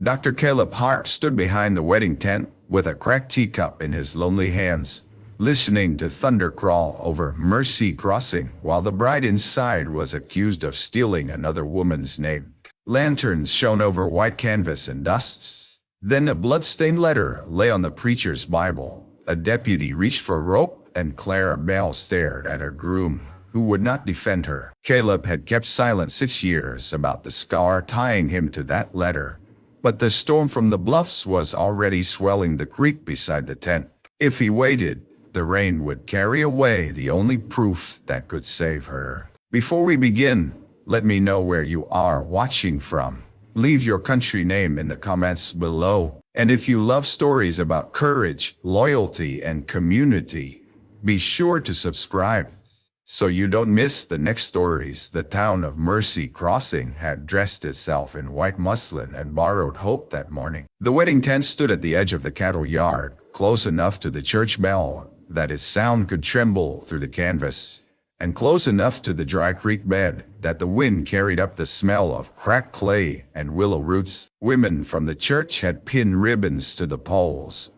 Dr. Caleb Hart stood behind the wedding tent with a cracked teacup in his lonely hands, listening to thunder crawl over Mercy Crossing while the bride inside was accused of stealing another woman's name. Lanterns shone over white canvas and dusts. Then a blood-stained letter lay on the preacher's Bible. A deputy reached for a rope, and Clara Bell stared at her groom, who would not defend her. Caleb had kept silent 6 years about the scar tying him to that letter, but the storm from the bluffs was already swelling the creek beside the tent. If he waited, the rain would carry away the only proof that could save her. Before we begin, let me know where you are watching from. Leave your country name in the comments below. And if you love stories about courage, loyalty, and community, be sure to subscribe so you don't miss the next stories. The town of Mercy Crossing had dressed itself in white muslin and borrowed hope that morning. The wedding tent stood at the edge of the cattle yard, close enough to the church bell that its sound could tremble through the canvas, and close enough to the dry creek bed that the wind carried up the smell of cracked clay and willow roots. Women from the church had pinned ribbons to the poles.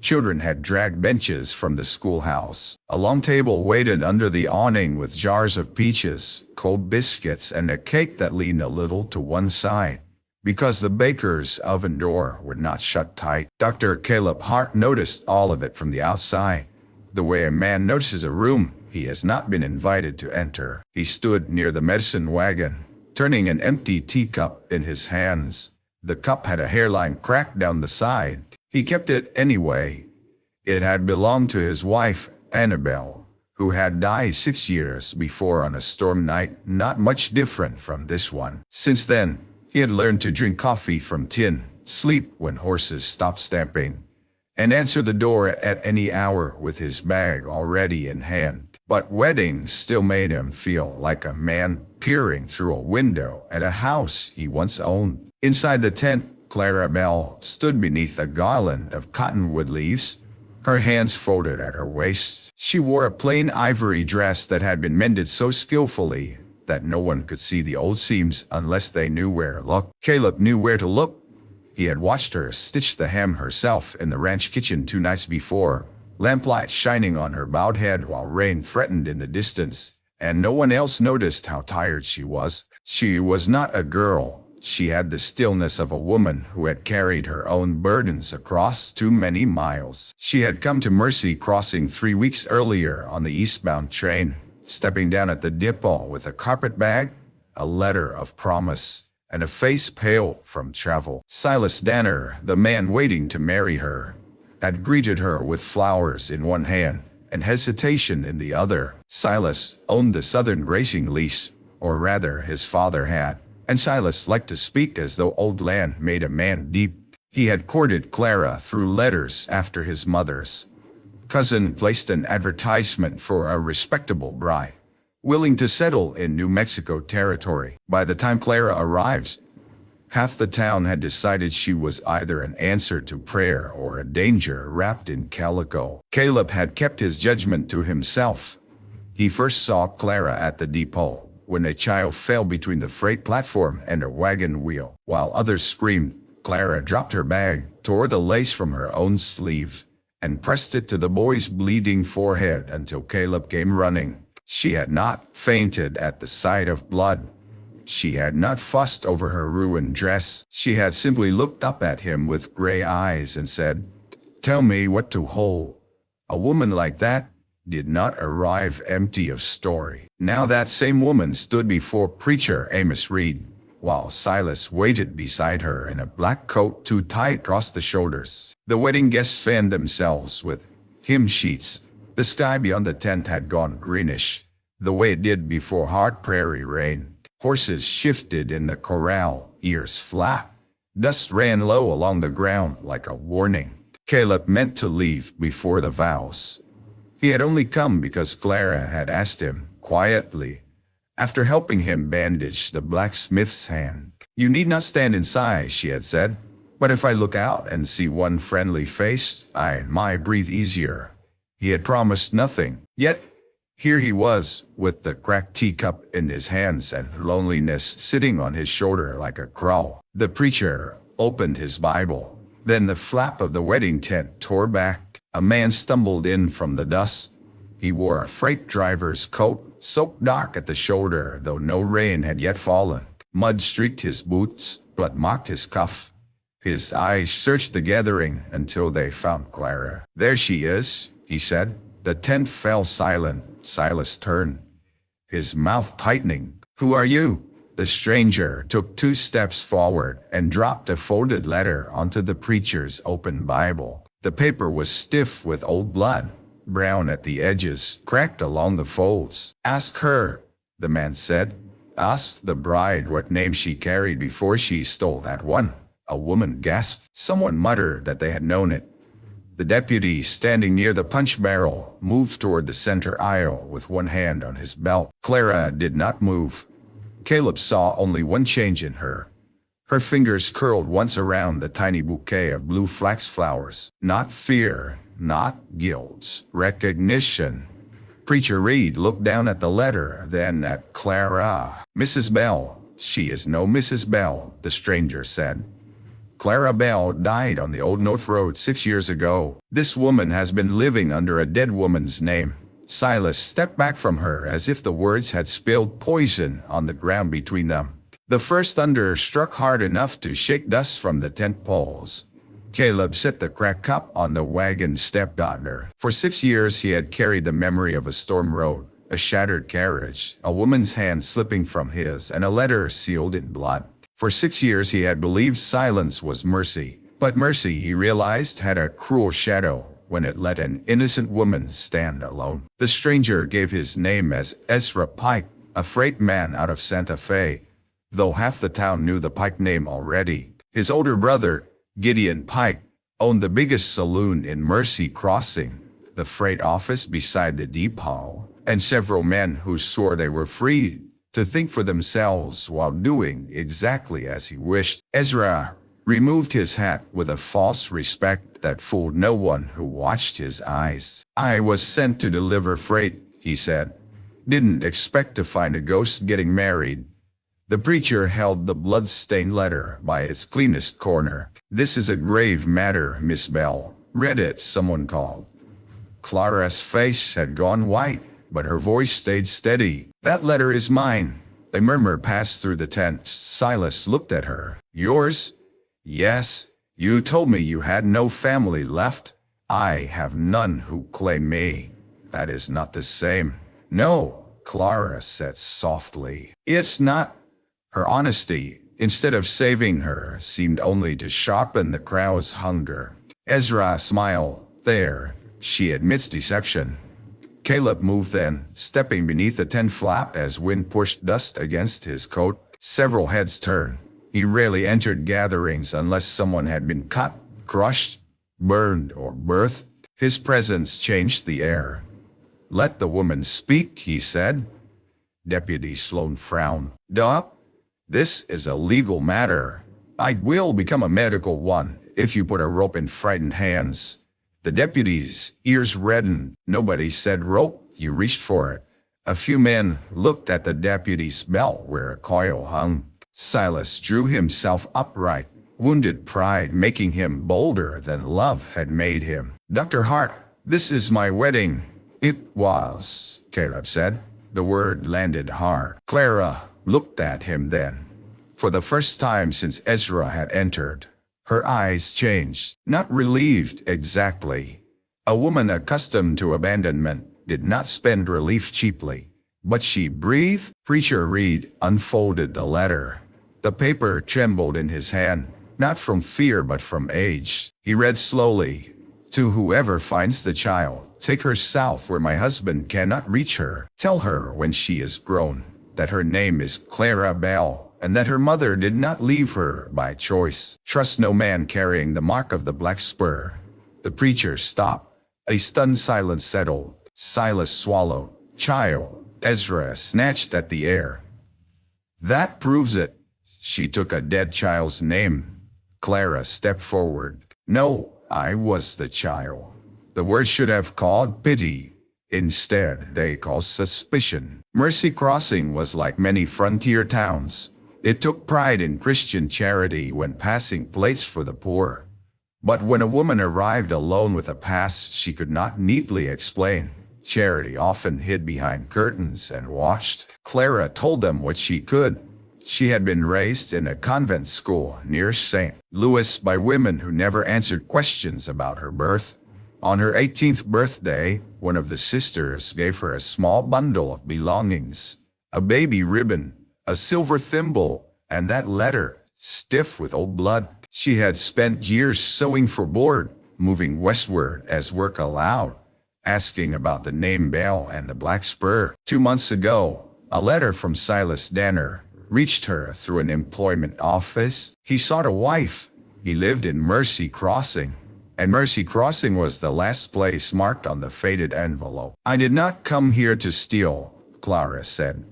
Children had dragged benches from the schoolhouse. A long table waited under the awning with jars of peaches, cold biscuits, and a cake that leaned a little to one side, because the baker's oven door would not shut tight. Dr. Caleb Hart noticed all of it from the outside, the way a man notices a room he has not been invited to enter. He stood near the medicine wagon, turning an empty teacup in his hands. The cup had a hairline cracked down the side. He kept it anyway. It had belonged to his wife, Annabelle, who had died 6 years before on a storm night not much different from this one. Since then, he had learned to drink coffee from tin, sleep when horses stopped stamping, and answer the door at any hour with his bag already in hand. But weddings still made him feel like a man peering through a window at a house he once owned. Inside the tent, Clara Bell stood beneath a garland of cottonwood leaves, her hands folded at her waist. She wore a plain ivory dress that had been mended so skillfully that no one could see the old seams unless they knew where to look. Caleb knew where to look. He had watched her stitch the hem herself in the ranch kitchen 2 nights before, lamplight shining on her bowed head while rain threatened in the distance, and no one else noticed how tired she was. She was not a girl. She had the stillness of a woman who had carried her own burdens across too many miles. She had come to Mercy Crossing 3 weeks earlier on the eastbound train, stepping down at the depot with a carpet bag, a letter of promise, and a face pale from travel. Silas Danner, the man waiting to marry her, had greeted her with flowers in one hand and hesitation in the other. Silas owned the Southern grazing lease, or rather his father had, and Silas liked to speak as though old land made a man deep. He had courted Clara through letters after his mother's cousin placed an advertisement for a respectable bride, willing to settle in New Mexico territory. By the time Clara arrived, half the town had decided she was either an answer to prayer or a danger wrapped in calico. Caleb had kept his judgment to himself. He first saw Clara at the depot, when a child fell between the freight platform and a wagon wheel. While others screamed, Clara dropped her bag, tore the lace from her own sleeve, and pressed it to the boy's bleeding forehead until Caleb came running. She had not fainted at the sight of blood. She had not fussed over her ruined dress. She had simply looked up at him with gray eyes and said, "Tell me what to hold." A woman like that did not arrive empty of story. Now that same woman stood before preacher Amos Reed, while Silas waited beside her in a black coat too tight across the shoulders. The wedding guests fanned themselves with hymn sheets. The sky beyond the tent had gone greenish, the way it did before hard prairie rain. Horses shifted in the corral, ears flat. Dust ran low along the ground like a warning. Caleb meant to leave before the vows. He had only come because Clara had asked him, quietly, after helping him bandage the blacksmith's hand. "You need not stand inside," she had said, "but if I look out and see one friendly face, I might breathe easier." He had promised nothing, yet here he was, with the cracked teacup in his hands and loneliness sitting on his shoulder like a crow. The preacher opened his Bible. Then the flap of the wedding tent tore back. A man stumbled in from the dust. He wore a freight driver's coat, soaked dark at the shoulder, though no rain had yet fallen. Mud streaked his boots, blood marked his cuff. His eyes searched the gathering until they found Clara. "There she is," he said. The tent fell silent. Silas turned, his mouth tightening. "Who are you?" The stranger took 2 steps forward and dropped a folded letter onto the preacher's open Bible. The paper was stiff with old blood, brown at the edges, cracked along the folds. "Ask her," the man said. "Ask the bride what name she carried before she stole that one." A woman gasped. Someone muttered that they had known it. The deputy, standing near the punch barrel, moved toward the center aisle with one hand on his belt. Clara did not move. Caleb saw only one change in her. Her fingers curled once around the tiny bouquet of blue flax flowers. Not fear, not guilt, recognition. Preacher Reed looked down at the letter, then at Clara. "Mrs. Bell." "She is no Mrs. Bell," the stranger said. "Clara Bell died on the Old North Road 6 years ago. This woman has been living under a dead woman's name." Silas stepped back from her as if the words had spilled poison on the ground between them. The first thunder struck hard enough to shake dust from the tent poles. Caleb set the cracked cup on the wagon stepdaughter. For 6 years he had carried the memory of a storm road, a shattered carriage, a woman's hand slipping from his, and a letter sealed in blood. For 6 years he had believed silence was mercy, but mercy, he realized, had a cruel shadow when it let an innocent woman stand alone. The stranger gave his name as Ezra Pike, a freight man out of Santa Fe, though half the town knew the Pike name already. His older brother, Gideon Pike, owned the biggest saloon in Mercy Crossing, the freight office beside the depot, and several men who swore they were free to think for themselves while doing exactly as he wished. Ezra removed his hat with a false respect that fooled no one who watched his eyes. "I was sent to deliver freight," he said. "Didn't expect to find a ghost getting married." The preacher held the blood-stained letter by its cleanest corner. "This is a grave matter, Miss Bell." "Read it," someone called. Clara's face had gone white, but her voice stayed steady. "That letter is mine." A murmur passed through the tent. Silas looked at her. "Yours?" "Yes. You told me you had no family left." "I have none who claim me." "That is not the same." "No," Clara said softly. "It's not." Her honesty, instead of saving her, seemed only to sharpen the crowd's hunger. Ezra smiled. "There, she admits deception." Caleb moved then, stepping beneath the tent flap as wind pushed dust against his coat. Several heads turned. He rarely entered gatherings unless someone had been cut, crushed, burned, or birthed. His presence changed the air. "Let the woman speak," he said. Deputy Sloan frowned. "Duh. This is a legal matter. I will become a medical one if you put a rope in frightened hands." The deputy's ears reddened. Nobody said rope. He reached for it. A few men looked at the deputy's belt where a coil hung. Silas drew himself upright, wounded pride making him bolder than love had made him. "Dr. Hart, this is my wedding." "It was," Caleb said. The word landed hard. Clara looked at him then. For the first time since Ezra had entered, her eyes changed. Not relieved exactly. A woman accustomed to abandonment did not spend relief cheaply. But she breathed. Preacher Reed unfolded the letter. The paper trembled in his hand, not from fear but from age. He read slowly. "To whoever finds the child, take her south where my husband cannot reach her. Tell her when she is grown that her name is Clara Bell, and that her mother did not leave her by choice. Trust no man carrying the mark of the black spur." The preacher stopped. A stunned silence settled. Silas swallowed. "Child." Ezra snatched at the air. "That proves it." "She took a dead child's name." Clara stepped forward. "No, I was the child." The word should have called pity. Instead, they called suspicion. Mercy Crossing was like many frontier towns. It took pride in Christian charity when passing plates for the poor. But when a woman arrived alone with a past she could not neatly explain, Charity often hid behind curtains and watched. Clara told them what she could. She had been raised in a convent school near St. Louis by women who never answered questions about her birth. On her 18th birthday, one of the sisters gave her a small bundle of belongings, a baby ribbon, a silver thimble, and that letter, stiff with old blood. She had spent years sewing for board, moving westward as work allowed, asking about the name Bell and the Black Spur. 2 months ago, a letter from Silas Danner reached her through an employment office. He sought a wife. He lived in Mercy Crossing, and Mercy Crossing was the last place marked on the faded envelope. "I did not come here to steal," Clara said.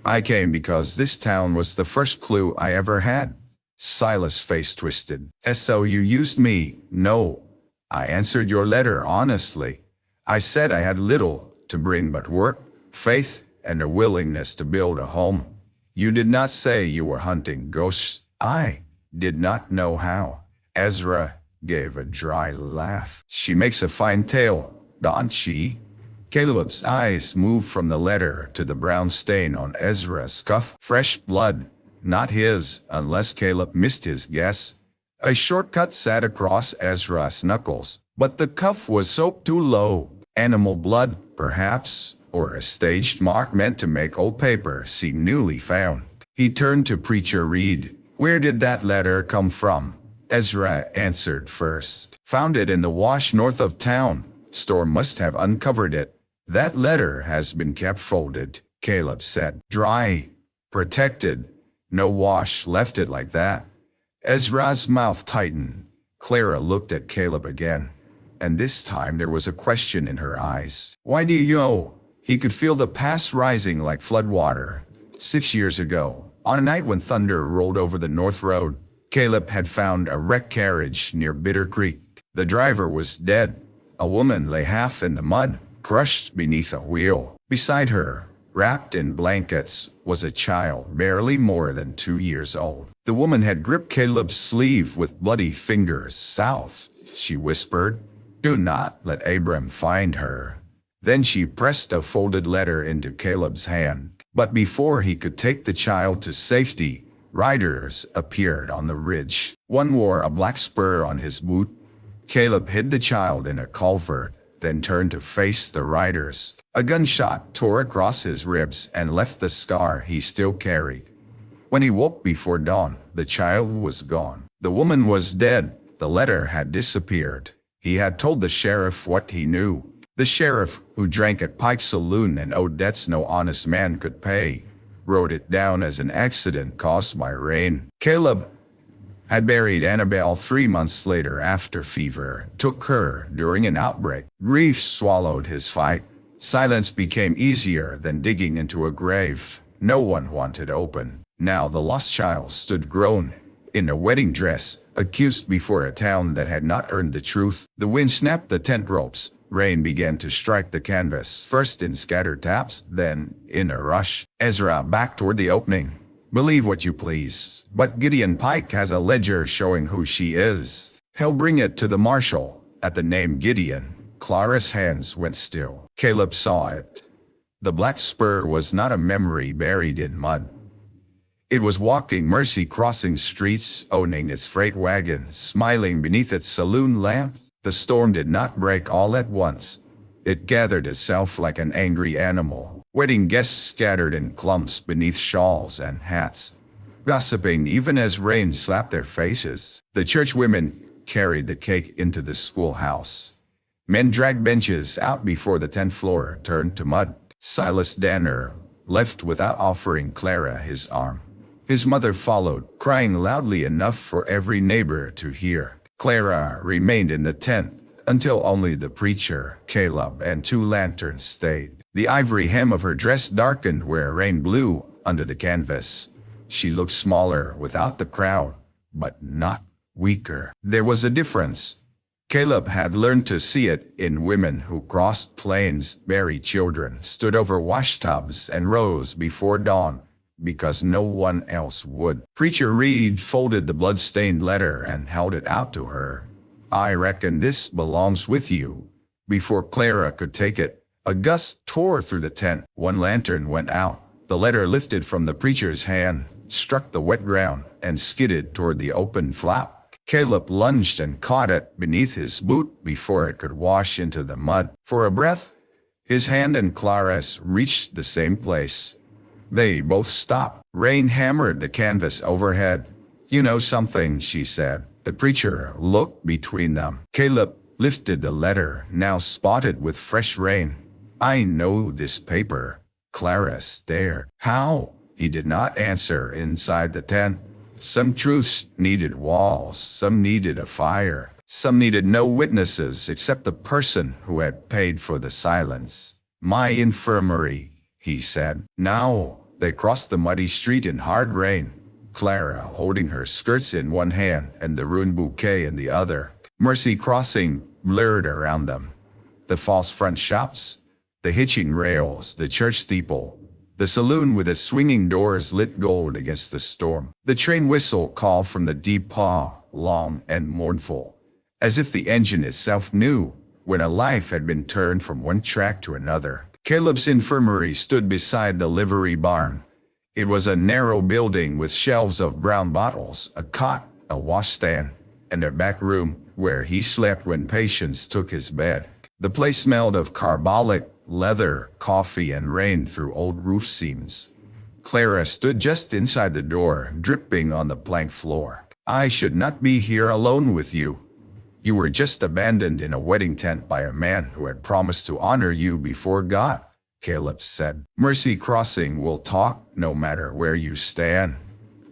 "I came because this town was the first clue I ever had." Silas' face twisted. "So you used me?" "No. I answered your letter honestly. I said I had little to bring but work, faith, and a willingness to build a home. You did not say you were hunting ghosts." "I did not know how." Ezra gave a dry laugh. "She makes a fine tale, don't she?" Caleb's eyes moved from the letter to the brown stain on Ezra's cuff. Fresh blood. Not his, unless Caleb missed his guess. A shortcut sat across Ezra's knuckles, but the cuff was soaked too low. Animal blood, perhaps, or a staged mark meant to make old paper seem newly found. He turned to Preacher Reed. "Where did that letter come from?" Ezra answered first. "Found it in the wash north of town. Storm must have uncovered it." "That letter has been kept folded," Caleb said. "Dry, protected. No wash left it like that." Ezra's mouth tightened. Clara looked at Caleb again, and this time there was a question in her eyes. "Why do you know?" He could feel the past rising like floodwater. 6 years ago, on a night when thunder rolled over the North Road, Caleb had found a wrecked carriage near Bitter Creek. The driver was dead. A woman lay half in the mud, crushed beneath a wheel. Beside her, wrapped in blankets, was a child barely more than 2 years old. The woman had gripped Caleb's sleeve with bloody fingers. "South," she whispered. "Do not let Abram find her." Then she pressed a folded letter into Caleb's hand. But before he could take the child to safety, riders appeared on the ridge. One wore a black spur on his boot. Caleb hid the child in a culvert, then turned to face the riders. A gunshot tore across his ribs and left the scar he still carried. When he woke before dawn, the child was gone. The woman was dead. The letter had disappeared. He had told the sheriff what he knew. The sheriff, who drank at Pike's Saloon and owed debts no honest man could pay, wrote it down as an accident caused by rain. Caleb had buried Annabelle 3 months later after fever took her during an outbreak. Grief swallowed his fight. Silence became easier than digging into a grave no one wanted open. Now the lost child stood grown in a wedding dress, accused before a town that had not earned the truth. The wind snapped the tent ropes. Rain began to strike the canvas, first in scattered taps, then in a rush. Ezra backed toward the opening. "Believe what you please, but Gideon Pike has a ledger showing who she is. He'll bring it to the marshal." At the name Gideon, Clara's hands went still. Caleb saw it. The Black Spur was not a memory buried in mud. It was walking Mercy Crossing streets, owning its freight wagon, smiling beneath its saloon lamp. The storm did not break all at once. It gathered itself like an angry animal. Wedding guests scattered in clumps beneath shawls and hats, gossiping even as rain slapped their faces. The church women carried the cake into the schoolhouse. Men dragged benches out before the tent floor turned to mud. Silas Danner left without offering Clara his arm. His mother followed, crying loudly enough for every neighbor to hear. Clara remained in the tent until only the preacher, Caleb, and 2 lanterns stayed. The ivory hem of her dress darkened where rain blew under the canvas. She looked smaller without the crowd, but not weaker. There was a difference. Caleb had learned to see it in women who crossed plains, buried children, stood over washtubs, and rose before dawn. because no one else would. Preacher Reed folded the blood-stained letter and held it out to her. "I reckon this belongs with you." Before Clara could take it, a gust tore through the tent. One lantern went out. The letter lifted from the preacher's hand, struck the wet ground, and skidded toward the open flap. Caleb lunged and caught it beneath his boot before it could wash into the mud. For a breath, his hand and Clara's reached the same place. They both stopped. Rain hammered the canvas overhead. "You know something," she said. The preacher looked between them. Caleb lifted the letter, now spotted with fresh rain. "I know this paper." Clara stared. "How?" He did not answer. Inside the tent, some truths needed walls, some needed a fire, some needed no witnesses except the person who had paid for the silence. "My infirmary," he said. Now they crossed the muddy street in hard rain, Clara holding her skirts in one hand and the ruined bouquet in the other. Mercy Crossing blurred around them. The false front shops, the hitching rails, the church steeple, the saloon with its swinging doors lit gold against the storm. The train whistle called from the deep paw, long and mournful, as if the engine itself knew when a life had been turned from one track to another. Caleb's infirmary stood beside the livery barn. It was a narrow building with shelves of brown bottles, a cot, a washstand, and a back room where he slept when patients took his bed. The place smelled of carbolic, leather, coffee, and rain through old roof seams. Clara stood just inside the door, dripping on the plank floor. "I should not be here alone with you. You were just abandoned in a wedding tent by a man who had promised to honor you before God," Caleb said. "Mercy Crossing will talk no matter where you stand.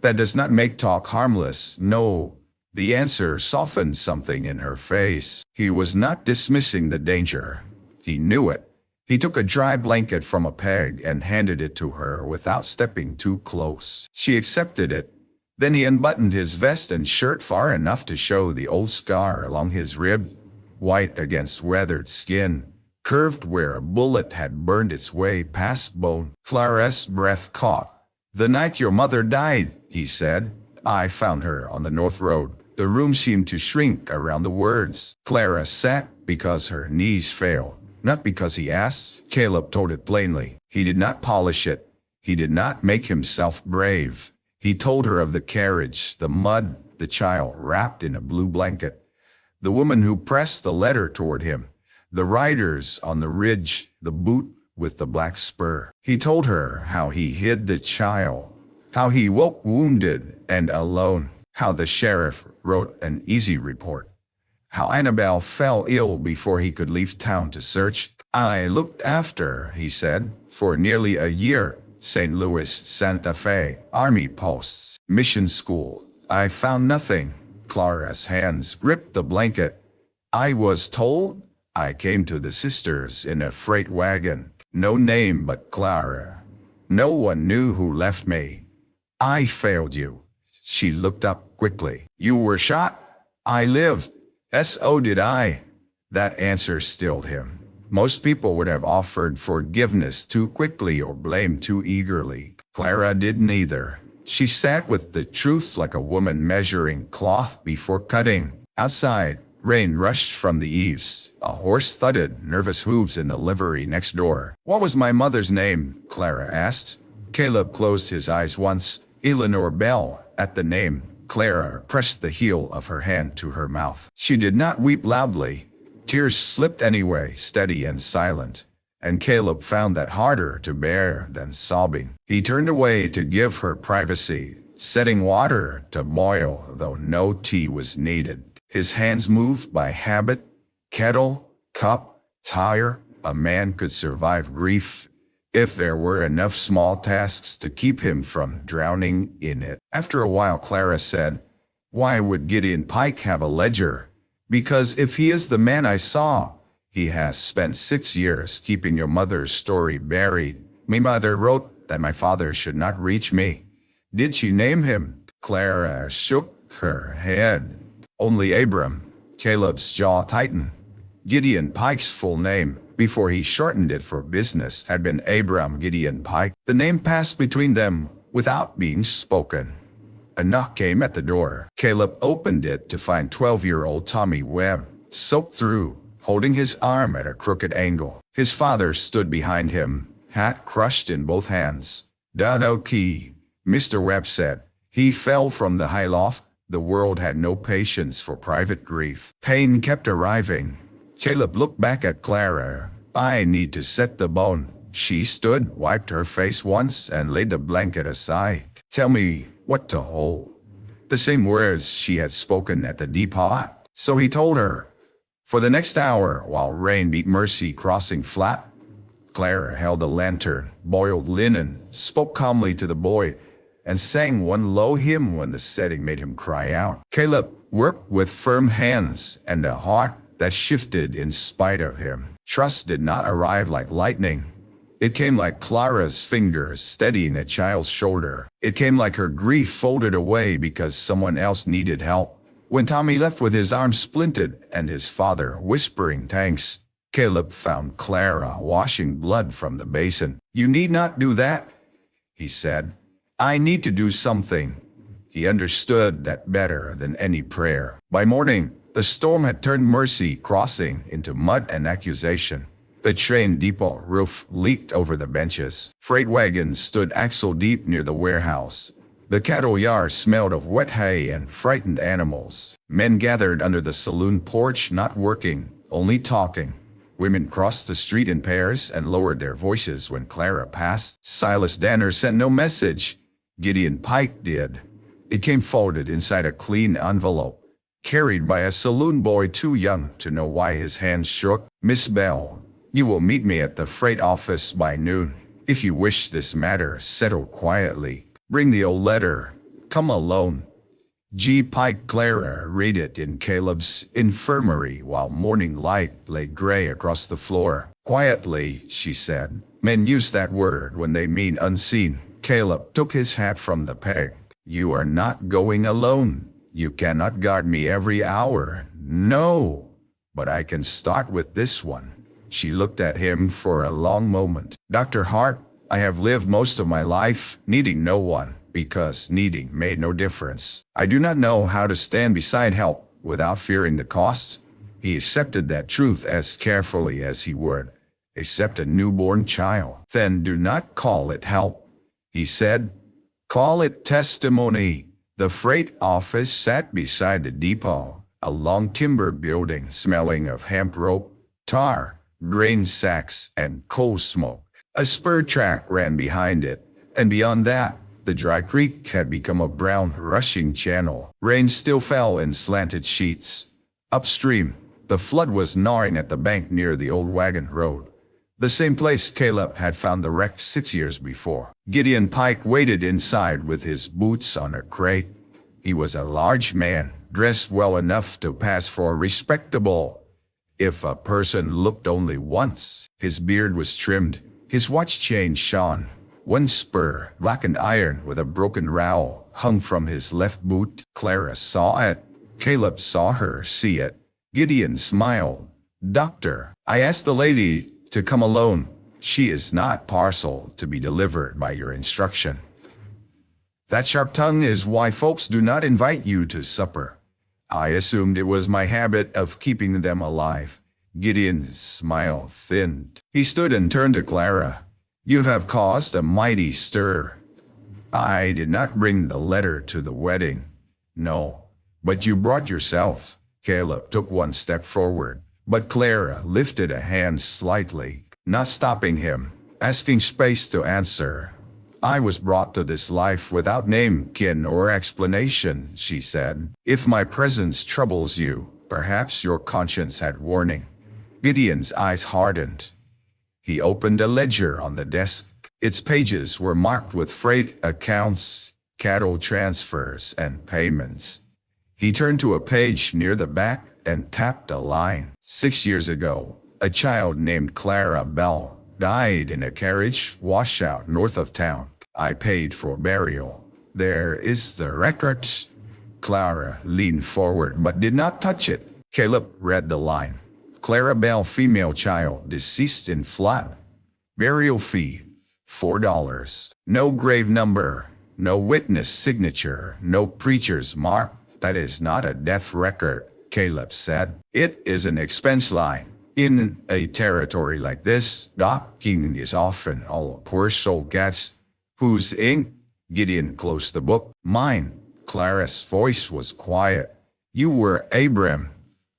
That does not make talk harmless, no." The answer softened something in her face. He was not dismissing the danger. He knew it. He took a dry blanket from a peg and handed it to her without stepping too close. She accepted it. Then he unbuttoned his vest and shirt far enough to show the old scar along his rib, white against weathered skin, curved where a bullet had burned its way past bone. Clara's breath caught. "The night your mother died," he said, "I found her on the North Road." The room seemed to shrink around the words. Clara sat because her knees failed. Not because he asked. Caleb told it plainly. He did not polish it. He did not make himself brave. He told her of the carriage, the mud, the child wrapped in a blue blanket, the woman who pressed the letter toward him, the riders on the ridge, the boot with the black spur. He told her how he hid the child, how he woke wounded and alone, how the sheriff wrote an easy report, how Annabelle fell ill before he could leave town to search. "I looked after," he said, "for nearly a year. St. Louis, Santa Fe, Army posts, mission school. I found nothing." Clara's hands gripped the blanket. "I was told I came to the sisters in a freight wagon. No name but Clara. No one knew who left me. I failed you." She looked up quickly. "You were shot. I lived. So did I." That answer stilled him. Most people would have offered forgiveness too quickly or blamed too eagerly. Clara did neither. She sat with the truth like a woman measuring cloth before cutting. Outside, rain rushed from the eaves. A horse thudded nervous hooves in the livery next door. "What was my mother's name?" Clara asked. Caleb closed his eyes once. "Eleanor Bell." At the name, Clara pressed the heel of her hand to her mouth. She did not weep loudly. Tears slipped anyway, steady and silent, and Caleb found that harder to bear than sobbing. He turned away to give her privacy, setting water to boil, though no tea was needed. His hands moved by habit. Kettle, cup, tire. A man could survive grief if there were enough small tasks to keep him from drowning in it. After a while, Clara said, "Why would Gideon Pike have a ledger?" "Because if he is the man I saw, he has spent 6 years keeping your mother's story buried. My mother wrote that my father should not reach me." "Did she name him?" Clara shook her head. "Only Abram." Caleb's jaw tightened. Gideon Pike's full name, before he shortened it for business, had been Abram Gideon Pike. The name passed between them without being spoken. A knock came at the door. Caleb opened it to find 12-year-old Tommy Webb, soaked through, holding his arm at a crooked angle. His father stood behind him, hat crushed in both hands. "Okay," Mr. Webb said. He fell from the high loft. The world had no patience for private grief. Pain kept arriving. Caleb looked back at Clara. "I need to set the bone." She stood, wiped her face once, and laid the blanket aside. "Tell me what to hold." The same words she had spoken at the depot. So he told her. For the next hour, while rain beat Mercy Crossing flat, Clara held a lantern, boiled linen, spoke calmly to the boy, and sang one low hymn when the setting made him cry out. Caleb worked with firm hands and a heart that shifted in spite of him. Trust did not arrive like lightning. It came like Clara's fingers steadying a child's shoulder. It came like her grief folded away because someone else needed help. When Tommy left with his arm splintered and his father whispering thanks, Caleb found Clara washing blood from the basin. "You need not do that," he said. "I need to do something." He understood that better than any prayer. By morning, the storm had turned Mercy Crossing into mud and accusation. The train depot roof leaked over the benches. Freight wagons stood axle-deep near the warehouse. The cattle yard smelled of wet hay and frightened animals. Men gathered under the saloon porch, not working, only talking. Women crossed the street in pairs and lowered their voices when Clara passed. Silas Danner sent no message. Gideon Pike did. It came folded inside a clean envelope, carried by a saloon boy too young to know why his hands shook. "Miss Bell, you will meet me at the freight office by noon. If you wish this matter settled quietly, bring the old letter. Come alone." G. Pike. Clara read it in Caleb's infirmary while morning light lay gray across the floor. "Quietly," she said. "Men use that word when they mean unseen." Caleb took his hat from the peg. "You are not going alone. You cannot guard me every hour. No, but I can start with this one." She looked at him for a long moment. "Dr. Hart, I have lived most of my life needing no one, because needing made no difference. I do not know how to stand beside help without fearing the cost." He accepted that truth as carefully as he would accept a newborn child. "Then do not call it help," he said. "Call it testimony." The freight office sat beside the depot, a long timber building smelling of hemp rope, tar, grain sacks, and coal smoke. A spur track ran behind it, and beyond that, the dry creek had become a brown, rushing channel. Rain still fell in slanted sheets. Upstream, the flood was gnawing at the bank near the old wagon road, the same place Caleb had found the wreck 6 years before. Gideon Pike waited inside with his boots on a crate. He was a large man, dressed well enough to pass for respectable if a person looked only once. His beard was trimmed. His watch chain shone. One spur, blackened iron with a broken rowel, hung from his left boot. Clara saw it. Caleb saw her see it. Gideon smiled. "Doctor, I asked the lady to come alone. She is not parcel to be delivered by your instruction. That sharp tongue is why folks do not invite you to supper. I assumed it was my habit of keeping them alive." Gideon's smile thinned. He stood and turned to Clara. "You have caused a mighty stir. I did not bring the letter to the wedding. No, but you brought yourself." Caleb took one step forward, but Clara lifted a hand slightly, not stopping him, asking space to answer. "I was brought to this life without name, kin, or explanation," she said. "If my presence troubles you, perhaps your conscience had warning." Gideon's eyes hardened. He opened a ledger on the desk. Its pages were marked with freight accounts, cattle transfers, and payments. He turned to a page near the back and tapped a line. 6 years ago, a child named Clara Bell died in a carriage washout north of town. I paid for burial. There is the record. Clara leaned forward but did not touch it. Caleb read the line. Clara Bell, female child, deceased in flat. Burial fee, $4. No grave number. No witness signature, no preacher's mark. That is not a death record, Caleb said. It is an expense line. In a territory like this, docking is often all a poor soul gets. Whose ink? Gideon closed the book. Mine. Clara's voice was quiet. You were Abram.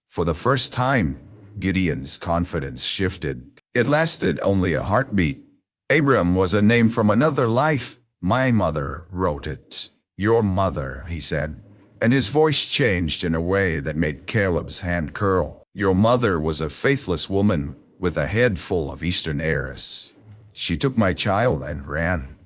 For the first time, Gideon's confidence shifted. It lasted only a heartbeat. Abram was a name from another life. My mother wrote it. Your mother, he said, and his voice changed in a way that made Caleb's hand curl. Your mother was a faithless woman with a head full of Eastern airs. She took my child and ran.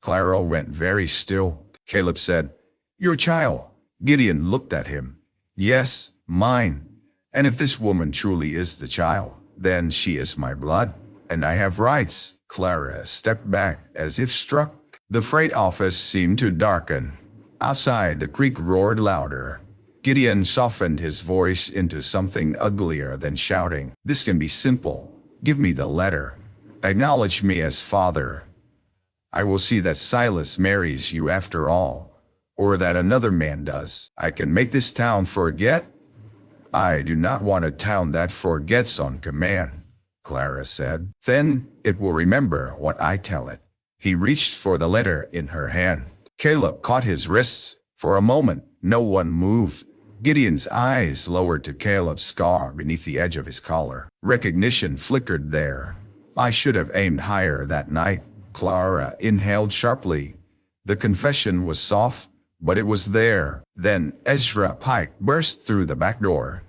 Clara went very still. Caleb said, Your child. Gideon looked at him. Yes, mine. And if this woman truly is the child, then she is my blood, and I have rights. Clara stepped back as if struck. The freight office seemed to darken. Outside, the creek roared louder. Gideon softened his voice into something uglier than shouting. This can be simple. Give me the letter. Acknowledge me as father. I will see that Silas marries you after all, or that another man does. I can make this town forget. I do not want a town that forgets on command, Clara said. Then it will remember what I tell it. He reached for the letter in her hand. Caleb caught his wrists. For a moment, no one moved. Gideon's eyes lowered to Caleb's scar beneath the edge of his collar. Recognition flickered there. I should have aimed higher that night. Clara inhaled sharply. The confession was soft, but it was there. Then Ezra Pike burst through the back door.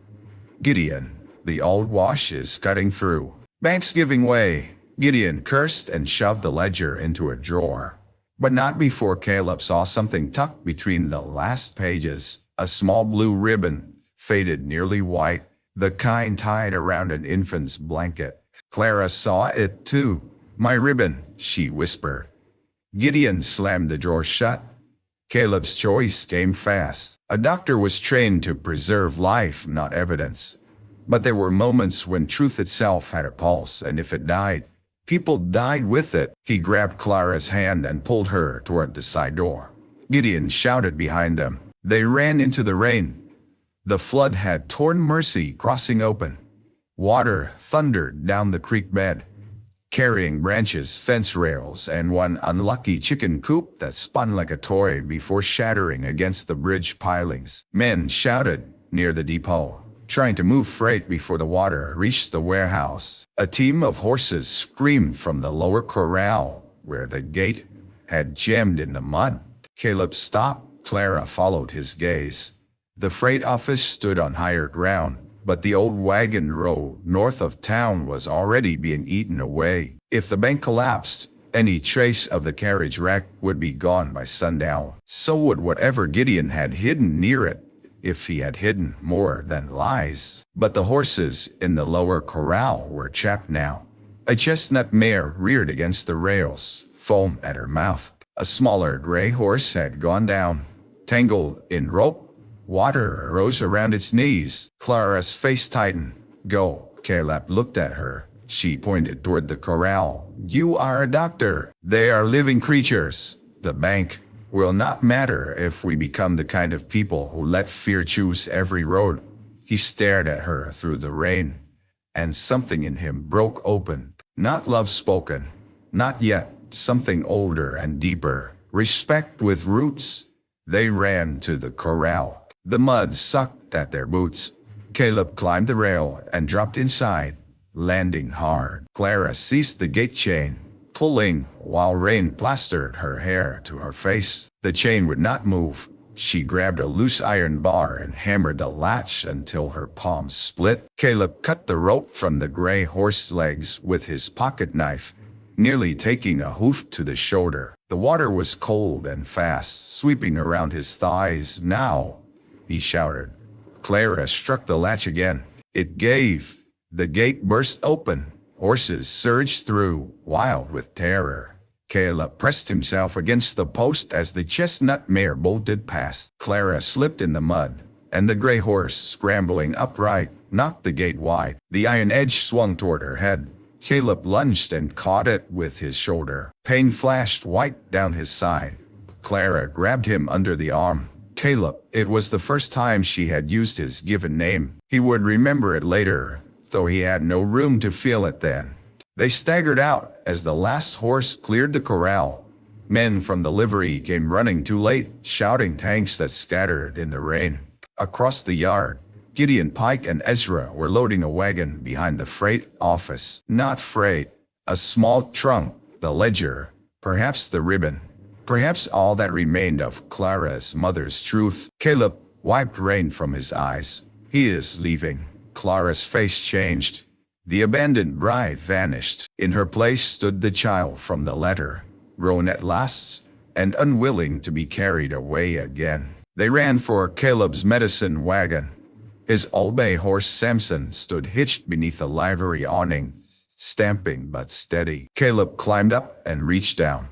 Gideon, the old wash is cutting through. Bank's giving way. Gideon cursed and shoved the ledger into a drawer. But not before Caleb saw something tucked between the last pages. A small blue ribbon, faded nearly white, the kind tied around an infant's blanket. Clara saw it too. My ribbon, she whispered. Gideon slammed the drawer shut. Caleb's choice came fast. A doctor was trained to preserve life, not evidence. But there were moments when truth itself had a pulse, and if it died, people died with it. He grabbed Clara's hand and pulled her toward the side door. Gideon shouted behind them. They ran into the rain. The flood had torn Mercy crossing open. Water thundered down the creek bed, carrying branches, fence rails, and one unlucky chicken coop that spun like a toy before shattering against the bridge pilings. Men shouted near the depot, trying to move freight before the water reached the warehouse. A team of horses screamed from the lower corral, where the gate had jammed in the mud. Caleb stopped. Clara followed his gaze. The freight office stood on higher ground, but the old wagon road north of town was already being eaten away. If the bank collapsed, any trace of the carriage wreck would be gone by sundown. So would whatever Gideon had hidden near it, if he had hidden more than lies. But the horses in the lower corral were chapped now. A chestnut mare reared against the rails, foam at her mouth. A smaller gray horse had gone down, tangled in rope. Water rose around its knees. Clara's face tightened. Go. Caleb looked at her. She pointed toward the corral. You are a doctor. They are living creatures. The bank will not matter if we become the kind of people who let fear choose every road. He stared at her through the rain, and something in him broke open. Not love spoken. Not yet. Something older and deeper. Respect with roots. They ran to the corral. The mud sucked at their boots. Caleb climbed the rail and dropped inside, landing hard. Clara seized the gate chain, pulling while rain plastered her hair to her face. The chain would not move. She grabbed a loose iron bar and hammered the latch until her palms split. Caleb cut the rope from the gray horse legs with his pocket knife, nearly taking a hoof to the shoulder. The water was cold and fast, sweeping around his thighs. Now, he shouted. Clara struck the latch again. It gave. The gate burst open. Horses surged through, wild with terror. Caleb pressed himself against the post as the chestnut mare bolted past. Clara slipped in the mud, and the gray horse, scrambling upright, knocked the gate wide. The iron edge swung toward her head. Caleb lunged and caught it with his shoulder. Pain flashed white down his side. Clara grabbed him under the arm. Caleb, it was the first time she had used his given name. He would remember it later, though he had no room to feel it then. They staggered out as the last horse cleared the corral. Men from the livery came running too late, shouting thanks that scattered in the rain. Across the yard, Gideon Pike and Ezra were loading a wagon behind the freight office. Not freight, a small trunk, the ledger, perhaps the ribbon, perhaps all that remained of Clara's mother's truth. Caleb wiped rain from his eyes. He is leaving. Clara's face changed. The abandoned bride vanished. In her place stood the child from the letter, grown at last, and unwilling to be carried away again. They ran for Caleb's medicine wagon. His old bay horse Samson stood hitched beneath a livery awning, stamping but steady. Caleb climbed up and reached down.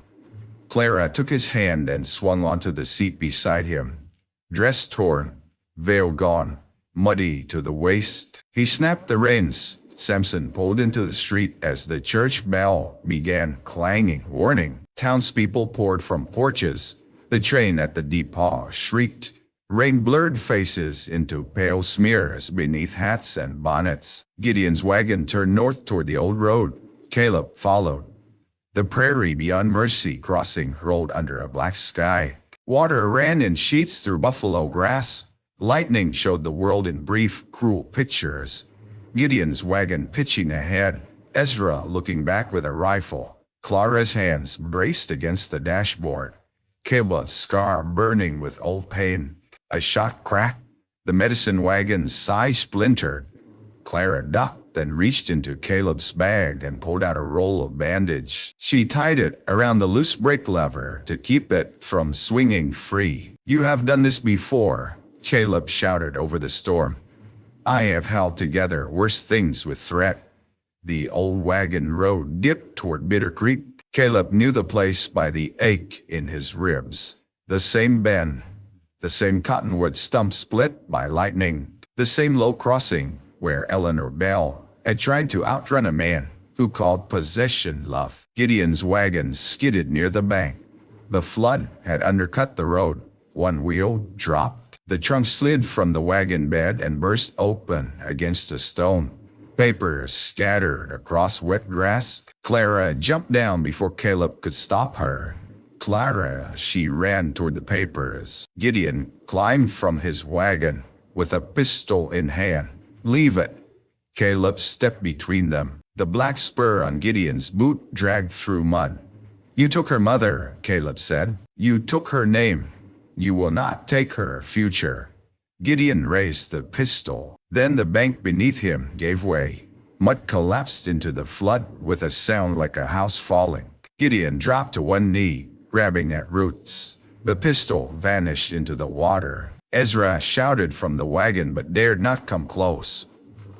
Clara took his hand and swung onto the seat beside him. Dress torn, veil gone, muddy to the waist. He snapped the reins. Samson pulled into the street as the church bell began clanging, warning. Townspeople poured from porches. The train at the depot shrieked. Rain blurred faces into pale smears beneath hats and bonnets. Gideon's wagon turned north toward the old road. Caleb followed. The prairie beyond Mercy Crossing rolled under a black sky. Water ran in sheets through buffalo grass. Lightning showed the world in brief, cruel pictures. Gideon's wagon pitching ahead. Ezra looking back with a rifle. Clara's hands braced against the dashboard. Caleb's scar burning with old pain. A shot cracked. The medicine wagon's side splintered. Clara ducked and reached into Caleb's bag and pulled out a roll of bandage. She tied it around the loose brake lever to keep it from swinging free. "You have done this before," Caleb shouted over the storm. "I have held together worse things with threat." The old wagon road dipped toward Bitter Creek. Caleb knew the place by the ache in his ribs. The same bend, the same cottonwood stump split by lightning, the same low crossing where Eleanor Bell had tried to outrun a man who called possession love. Gideon's wagon skidded near the bank. The flood had undercut the road. One wheel dropped. The trunk slid from the wagon bed and burst open against a stone. Papers scattered across wet grass. Clara jumped down before Caleb could stop her. Clara, she ran toward the papers. Gideon climbed from his wagon with a pistol in hand. "Leave it." Caleb stepped between them. The black spur on Gideon's boot dragged through mud. "You took her mother," Caleb said. "You took her name. You will not take her future." Gideon raised the pistol. Then the bank beneath him gave way. Mud collapsed into the flood with a sound like a house falling. Gideon dropped to one knee, grabbing at roots. The pistol vanished into the water. Ezra shouted from the wagon but dared not come close.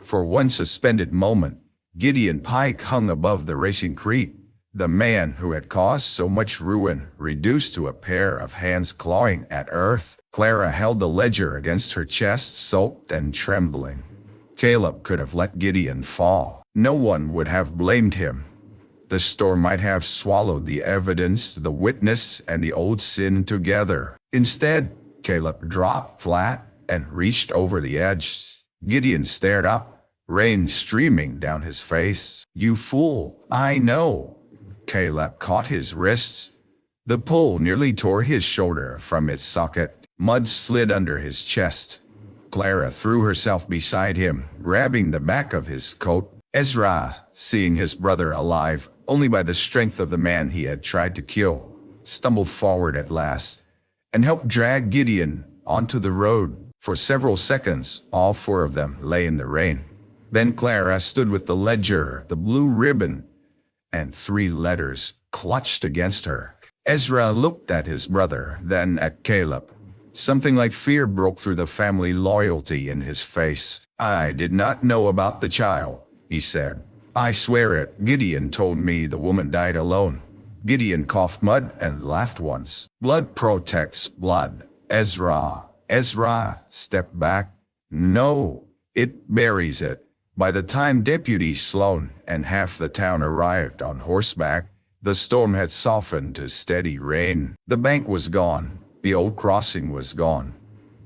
For one suspended moment, Gideon Pike hung above the racing creek. The man who had caused so much ruin, reduced to a pair of hands clawing at earth. Clara held the ledger against her chest, soaked and trembling. Caleb could have let Gideon fall. No one would have blamed him. The storm might have swallowed the evidence, the witness, and the old sin together. Instead, Caleb dropped flat and reached over the edge. Gideon stared up, rain streaming down his face. "You fool, I know." Caleb caught his wrists. The pull nearly tore his shoulder from its socket. Mud slid under his chest. Clara threw herself beside him, grabbing the back of his coat. Ezra, seeing his brother alive only by the strength of the man he had tried to kill, stumbled forward at last and helped drag Gideon onto the road. For several seconds, all four of them lay in the rain. Then Clara stood with the ledger, the blue ribbon, and 3 letters clutched against her. Ezra looked at his brother, then at Caleb. Something like fear broke through the family loyalty in his face. "I did not know about the child," he said. "I swear it. Gideon told me the woman died alone." Gideon coughed mud and laughed once. "Blood protects blood. Ezra stepped back. "No, it buries it." By the time Deputy Sloan and half the town arrived on horseback, The storm had softened to steady rain. The bank was gone. The old crossing was gone.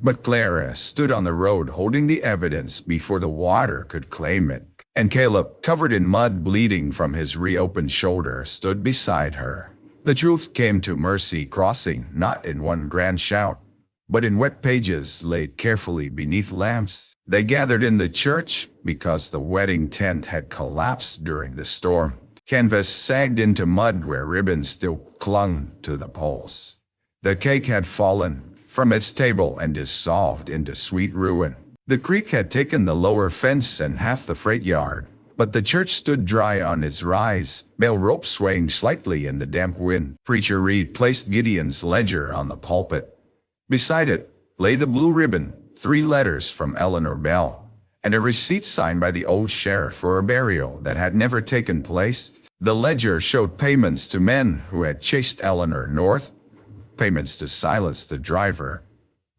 But Clara stood on the road holding the evidence before the water could claim it. And Caleb, covered in mud bleeding from his reopened shoulder, stood beside her. The truth came to Mercy Crossing not in one grand shout, but in wet pages laid carefully beneath lamps. They gathered in the church because the wedding tent had collapsed during the storm. Canvas sagged into mud where ribbons still clung to the poles. The cake had fallen from its table and dissolved into sweet ruin. The creek had taken the lower fence and half the freight yard, but the church stood dry on its rise, bell rope swaying slightly in the damp wind. Preacher Reed placed Gideon's ledger on the pulpit. Beside it lay the blue ribbon, 3 letters from Eleanor Bell, and a receipt signed by the old sheriff for a burial that had never taken place. The ledger showed payments to men who had chased Eleanor north, payments to Silas the driver,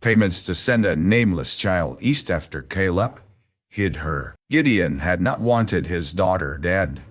payments to send a nameless child east after Caleb hid her. Gideon had not wanted his daughter dead.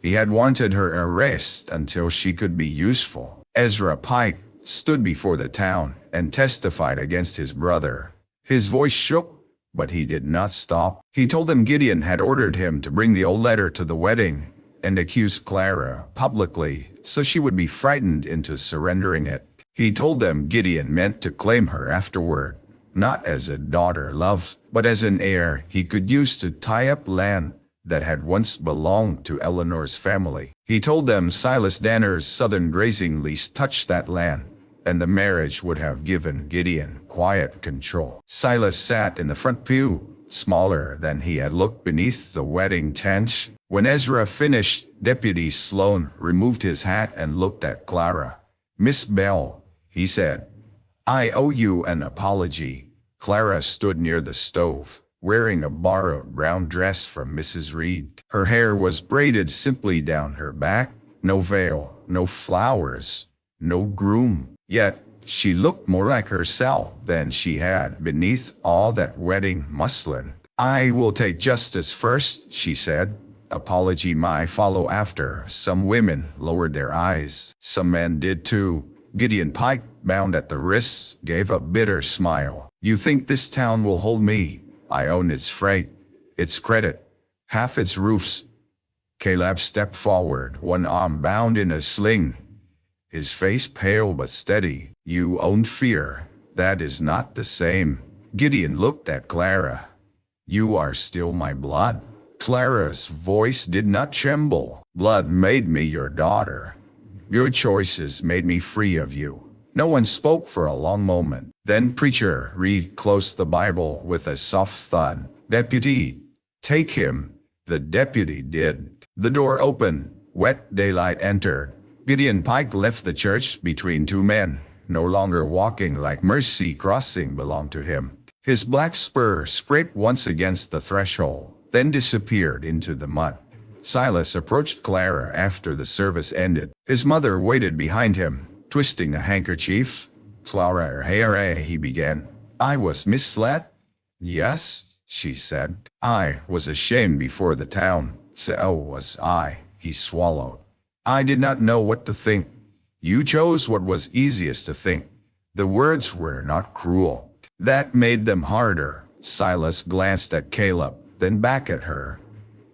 He had wanted her erased until she could be useful. Ezra Pike stood before the town and testified against his brother. His voice shook, but he did not stop. He told them Gideon had ordered him to bring the old letter to the wedding and accuse Clara publicly so she would be frightened into surrendering it. He told them Gideon meant to claim her afterward, not as a daughter loved, but as an heir he could use to tie up land that had once belonged to Eleanor's family. He told them Silas Danner's southern grazing lease touched that land, and the marriage would have given Gideon quiet control. Silas sat in the front pew, smaller than he had looked beneath the wedding tent. When Ezra finished, Deputy Sloan removed his hat and looked at Clara. "Miss Bell," he said, "I owe you an apology." Clara stood near the stove, wearing a borrowed brown dress from Mrs. Reed. Her hair was braided simply down her back, no veil, no flowers, no groom. Yet she looked more like herself than she had beneath all that wedding muslin. "I will take justice first," she said. "Apology might follow after." Some women lowered their eyes. Some men did too. Gideon Pike, bound at the wrists, gave a bitter smile. "You think this town will hold me? I own its freight, its credit, half its roofs." Caleb stepped forward, one arm bound in a sling, his face pale but steady. "You own fear. That is not the same." Gideon looked at Clara. "You are still my blood." Clara's voice did not tremble. "Blood made me your daughter. Your choices made me free of you." No one spoke for a long moment. Then Preacher Reed closed the Bible with a soft thud. "Deputy, take him." The deputy did. The door opened. Wet daylight entered. Gideon Pike left the church between 2 men, no longer walking like Mercy Crossing belonged to him. His black spur scraped once against the threshold, then disappeared into the mud. Silas approached Clara after the service ended. His mother waited behind him, twisting a handkerchief. "Clara, he began. "I was misled?" "Yes," she said. "I was ashamed before the town." "So was I," he swallowed. "I did not know what to think." "You chose what was easiest to think." The words were not cruel. That made them harder. Silas glanced at Caleb, then back at her.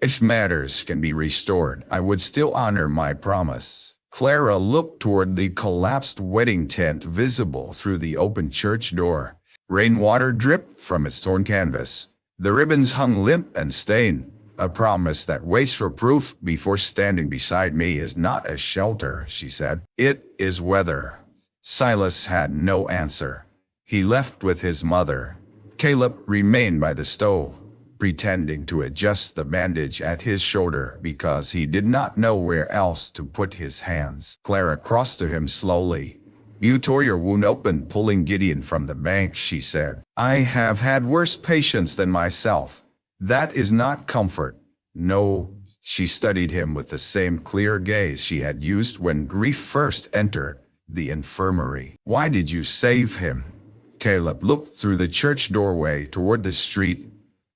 "If matters can be restored, I would still honor my promise." Clara looked toward the collapsed wedding tent visible through the open church door. Rainwater dripped from its torn canvas. The ribbons hung limp and stained. "A promise that waits for proof before standing beside me is not a shelter," she said. "It is weather." Silas had no answer. He left with his mother. Caleb remained by the stove, pretending to adjust the bandage at his shoulder because he did not know where else to put his hands. Clara crossed to him slowly. "You tore your wound open pulling Gideon from the bank," she said. "I have had worse patients than myself. That is not comfort." "No." She studied him with the same clear gaze she had used when grief first entered the infirmary. "Why did you save him?" Caleb looked through the church doorway toward the street,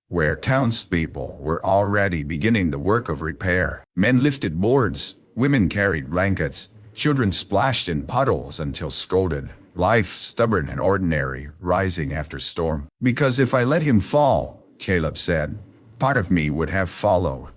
where townspeople were already beginning the work of repair. Men lifted boards, Women carried blankets. Children splashed in puddles until scalded. Life stubborn and ordinary, rising after storm. Because if I let him fall, Caleb said, part of me would have followed.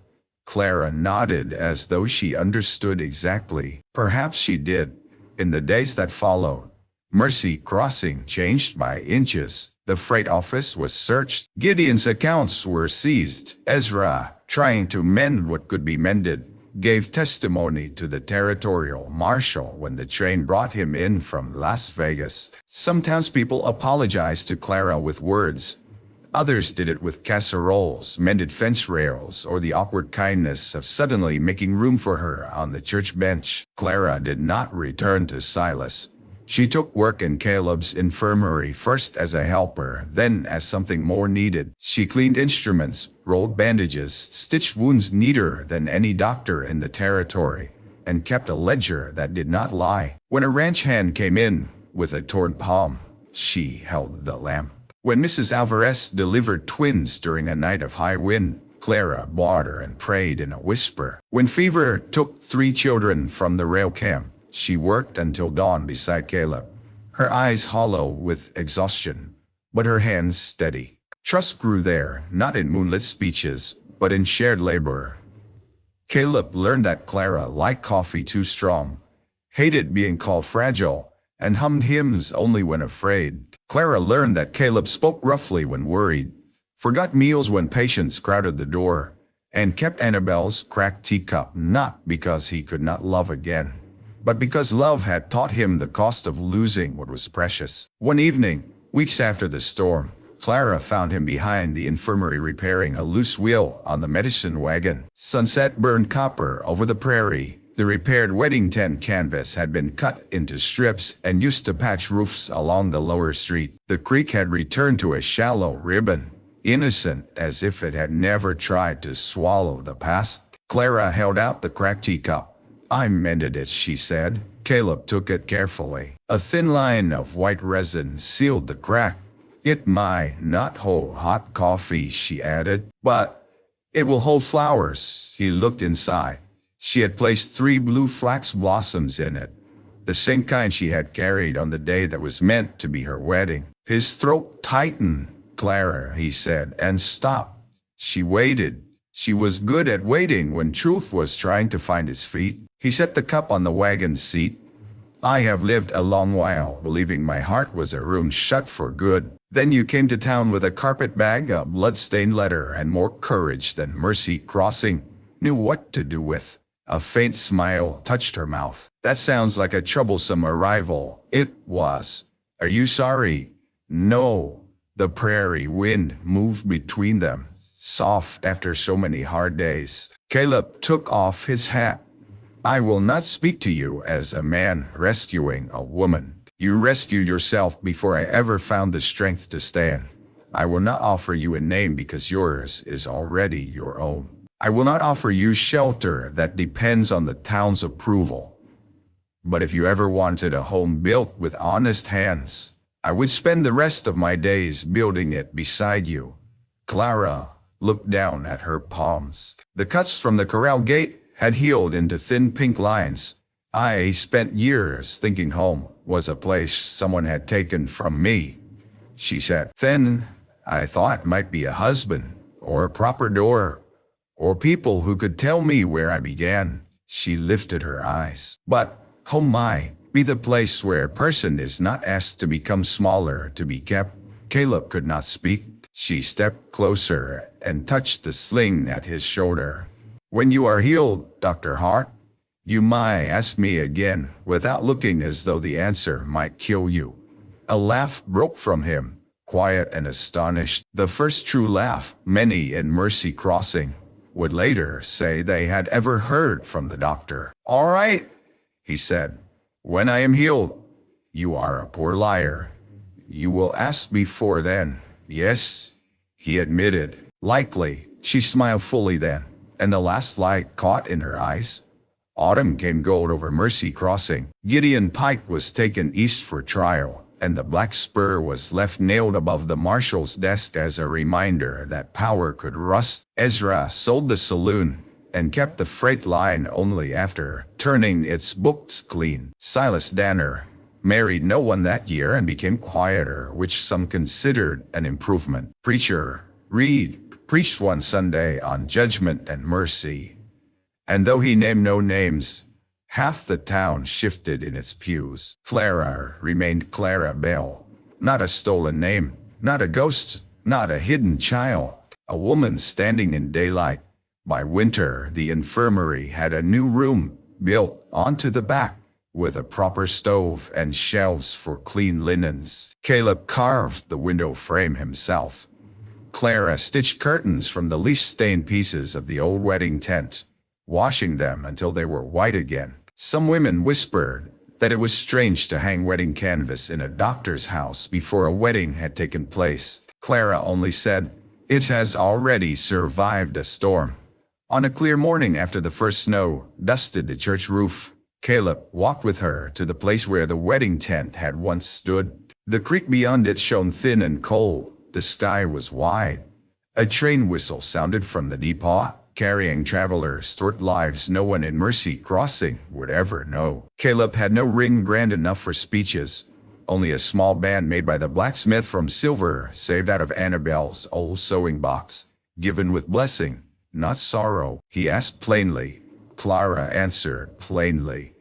Clara nodded as though she understood exactly. Perhaps she did. In the days that followed, Mercy Crossing changed by inches. The freight office was searched. Gideon's accounts were seized. Ezra, trying to mend what could be mended, gave testimony to the territorial marshal when the train brought him in from Las Vegas. Some townspeople apologized to Clara with words. Others did it with casseroles, mended fence rails, or the awkward kindness of suddenly making room for her on the church bench. Clara did not return to Silas. She took work in Caleb's infirmary, first as a helper, then as something more needed. She cleaned instruments, rolled bandages, stitched wounds neater than any doctor in the territory, and kept a ledger that did not lie. When a ranch hand came in with a torn palm, she held the lamp. When Mrs. Alvarez delivered twins during a night of high wind, Clara bought her and prayed in a whisper. When fever took 3 children from the rail camp, she worked until dawn beside Caleb, her eyes hollow with exhaustion, but her hands steady. Trust grew there, not in moonlit speeches, but in shared labor. Caleb learned that Clara liked coffee too strong, hated being called fragile, and hummed hymns only when afraid. Clara learned that Caleb spoke roughly when worried, forgot meals when patients crowded the door, and kept Annabelle's cracked teacup not because he could not love again, but because love had taught him the cost of losing what was precious. One evening, weeks after the storm, Clara found him behind the infirmary repairing a loose wheel on the medicine wagon. Sunset burned copper over the prairie. The repaired wedding tent canvas had been cut into strips and used to patch roofs along the lower street. The creek had returned to a shallow ribbon, innocent as if it had never tried to swallow the past. Clara held out the cracked teacup. I mended it, she said. Caleb took it carefully. A thin line of white resin sealed the crack. It might not hold hot coffee, she added, but it will hold flowers. He looked inside. She had placed 3 blue flax blossoms in it, the same kind she had carried on the day that was meant to be her wedding. His throat tightened. Clara, he said, and stopped. She waited. She was good at waiting when truth was trying to find his feet. He set the cup on the wagon seat. I have lived a long while believing my heart was a room shut for good. Then you came to town with a carpet bag, a blood-stained letter, and more courage than Mercy Crossing knew what to do with. A faint smile touched her mouth. That sounds like a troublesome arrival. It was. Are you sorry? No. The prairie wind moved between them, soft after so many hard days. Caleb took off his hat. I will not speak to you as a man rescuing a woman. You rescued yourself before I ever found the strength to stand. I will not offer you a name because yours is already your own. I will not offer you shelter that depends on the town's approval. But if you ever wanted a home built with honest hands, I would spend the rest of my days building it beside you. Clara looked down at her palms. The cuts from the corral gate had healed into thin pink lines. I spent years thinking home was a place someone had taken from me, she said. Then I thought it might be a husband, or a proper door, or people who could tell me where I began. She lifted her eyes. But home might be the place where a person is not asked to become smaller to be kept. Caleb could not speak. She stepped closer and touched the sling at his shoulder. When you are healed, Dr. Hart, you might ask me again without looking as though the answer might kill you. A laugh broke from him, quiet and astonished. The first true laugh many in Mercy Crossing would later say they had ever heard from the doctor. All right, he said. When I am healed, you are a poor liar. You will ask before then. Yes, he admitted. Likely, she smiled fully then, and the last light caught in her eyes. Autumn came gold over Mercy Crossing. Gideon Pike was taken east for trial, and the black spur was left nailed above the marshal's desk as a reminder that power could rust. Ezra sold the saloon, and kept the freight line only after turning its books clean. Silas Danner married no one that year and became quieter, which some considered an improvement. Preacher Reed preached one Sunday on judgment and mercy, and though he named no names, half the town shifted in its pews. Clara remained Clara Bell, not a stolen name, not a ghost, not a hidden child, a woman standing in daylight. By winter, the infirmary had a new room built onto the back, with a proper stove and shelves for clean linens. Caleb carved the window frame himself. Clara stitched curtains from the least stained pieces of the old wedding tent, washing them until they were white again. Some women whispered that it was strange to hang wedding canvas in a doctor's house before a wedding had taken place. Clara only said, "It has already survived a storm." On a clear morning after the first snow dusted the church roof, Caleb walked with her to the place where the wedding tent had once stood. The creek beyond it shone thin and cold. The sky was wide. A train whistle sounded from the depot, carrying travelers toward lives no one in Mercy Crossing would ever know. Caleb had no ring grand enough for speeches, only a small band made by the blacksmith from silver saved out of Annabelle's old sewing box, given with blessing, not sorrow. He asked plainly. Clara answered plainly.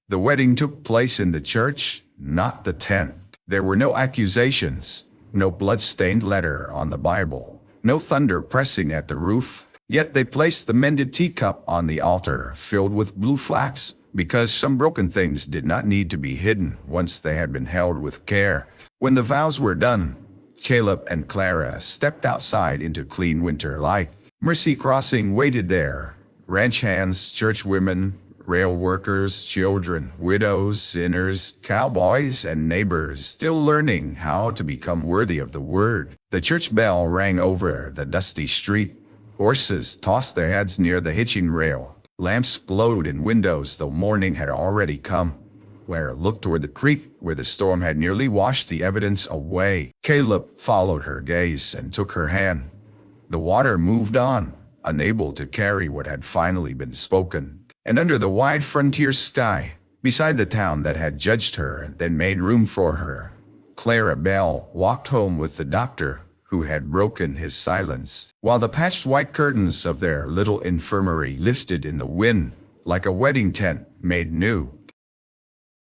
The wedding took place in the church, not the tent. There were no accusations, no blood-stained letter on the Bible, no thunder pressing at the roof. Yet they placed the mended teacup on the altar filled with blue flax, because some broken things did not need to be hidden once they had been held with care. When the vows were done, Caleb and Clara stepped outside into clean winter light. Mercy Crossing waited there. Ranch hands, church women, rail workers, children, widows, sinners, cowboys, and neighbors still learning how to become worthy of the word. The church bell rang over the dusty street. Horses tossed their heads near the hitching rail. Lamps glowed in windows, though morning had already come. Clara looked toward the creek, where the storm had nearly washed the evidence away. Caleb followed her gaze and took her hand. The water moved on, unable to carry what had finally been spoken. And under the wide frontier sky, beside the town that had judged her and then made room for her, Clara Bell walked home with the doctor, who had broken his silence, while the patched white curtains of their little infirmary lifted in the wind like a wedding tent made new.